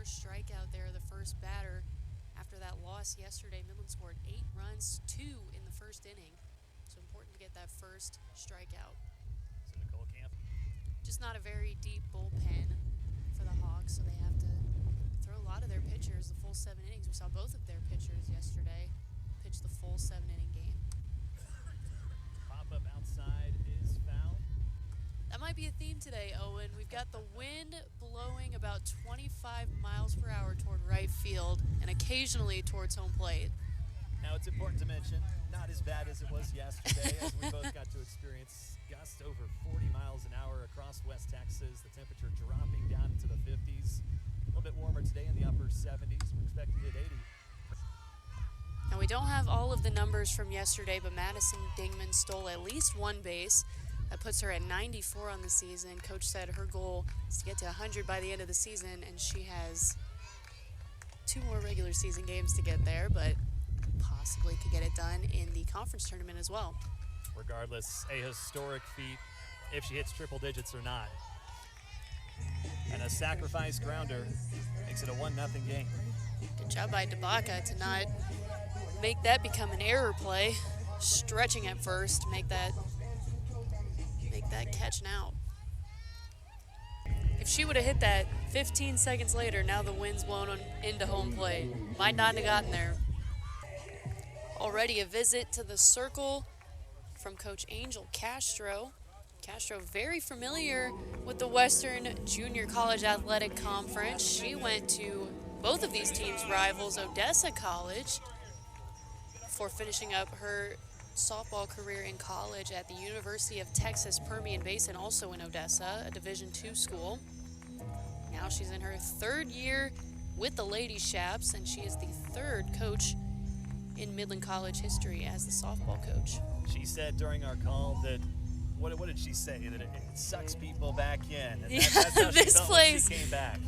first strikeout there, the first batter. After that loss yesterday, Midland scored 8 runs, 2 in the first inning. So important to get that first strikeout. So Nicole Camp. Just not a very deep bullpen for the Hawks, so they have to throw a lot of their pitchers the full 7 innings. We saw both of their pitchers yesterday pitch the full 7-inning game. Pop-up outside is foul. That might be a theme today, Owen. We've got the wind blowing about 25 miles per hour toward right field and occasionally towards home plate. Now it's important to mention, not as bad as it was yesterday, as we both got to experience gusts over 40 miles an hour across West Texas. The temperature dropping down into the 50s. A little bit warmer today in the upper 70s. We're expecting it at 80. Now we don't have all of the numbers from yesterday, but Madison Dingman stole at least 1 base. That puts her at 94 on the season. Coach said her goal is to get to 100 by the end of the season, and she has 2 more regular season games to get there, but possibly could get it done in the conference tournament as well. Regardless, a historic feat if she hits triple digits or not. And a sacrifice grounder makes it a 1-0 game. Good job by DeBaca to not make that become an error play. Stretching at first to make that catch now. If she would have hit that 15 seconds later, now the wind's blown into home plate. Might not have gotten there. Already a visit to the circle from Coach Angel Castro. Castro very familiar with the Western Junior College Athletic Conference. She went to both of these teams' rivals, Odessa College, before finishing up her softball career in college at the University of Texas Permian Basin, also in Odessa, a Division II school. Now she's in her 3rd year with the Lady Shaps, and she is the 3rd coach in Midland College history as the softball coach. She said during our call that, what did she say? That it sucks people back in. And that's how she This felt place, when she came back.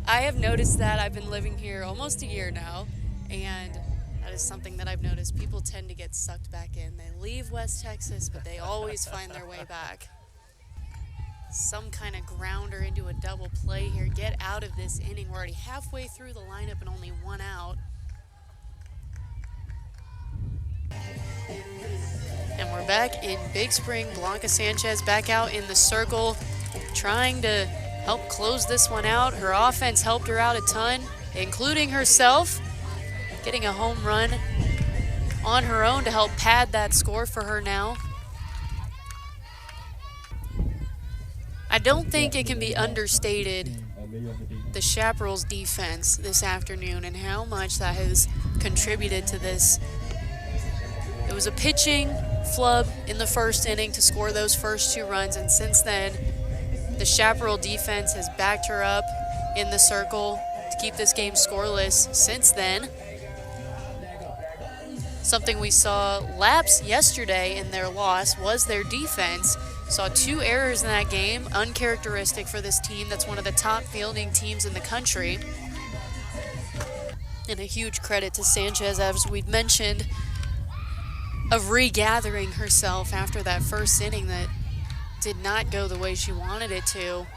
I have noticed that. I've been living here almost a year now, and that is something that I've noticed. People tend to get sucked back in. They leave West Texas, but they always find their way back. Some kind of grounder into a double play here. Get out of this inning. We're already halfway through the lineup and only 1 out. And we're back in Big Spring. Blanca Sanchez back out in the circle, trying to help close this one out. Her offense helped her out a ton, including herself, getting a home run on her own to help pad that score for her now. I don't think it can be understated the Chaparral's defense this afternoon and how much that has contributed to this. It was a pitching flub in the first inning to score those first 2 runs, and since then, the Chaparral defense has backed her up in the circle to keep this game scoreless since then. Something we saw lapse yesterday in their loss was their defense. Saw 2 errors in that game, uncharacteristic for this team that's one of the top fielding teams in the country. And a huge credit to Sanchez, as we'd mentioned, of regathering herself after that first inning that did not go the way she wanted it to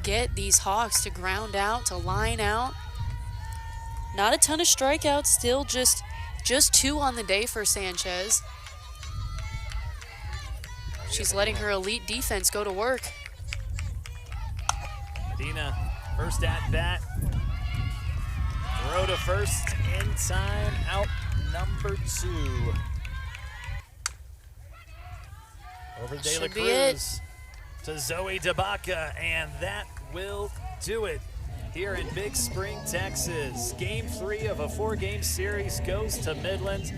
get these Hawks to ground out, to line out. Not a ton of strikeouts, still just 2 on the day for Sanchez. She's letting her elite defense go to work. Medina, first at bat. Throw to first in time, out number 2. Over to De La Cruz to Zoe DeBaca, and that will do it here in Big Spring, Texas. Game 3 of a 4-game series goes to Midland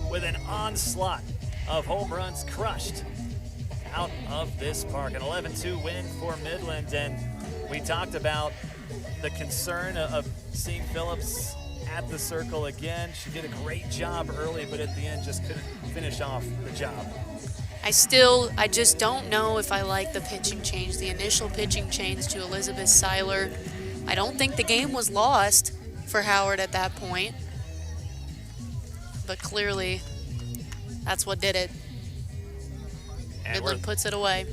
with an onslaught of home runs crushed out of this park. An 11-2 win for Midland, and we talked about the concern of seeing Phillips at the circle again. She did a great job early, but at the end just couldn't finish off the job. I just don't know if I like the pitching change, the initial pitching change to Elizabeth Seiler. I don't think the game was lost for Howard at that point, but clearly that's what did it. Midland puts it away.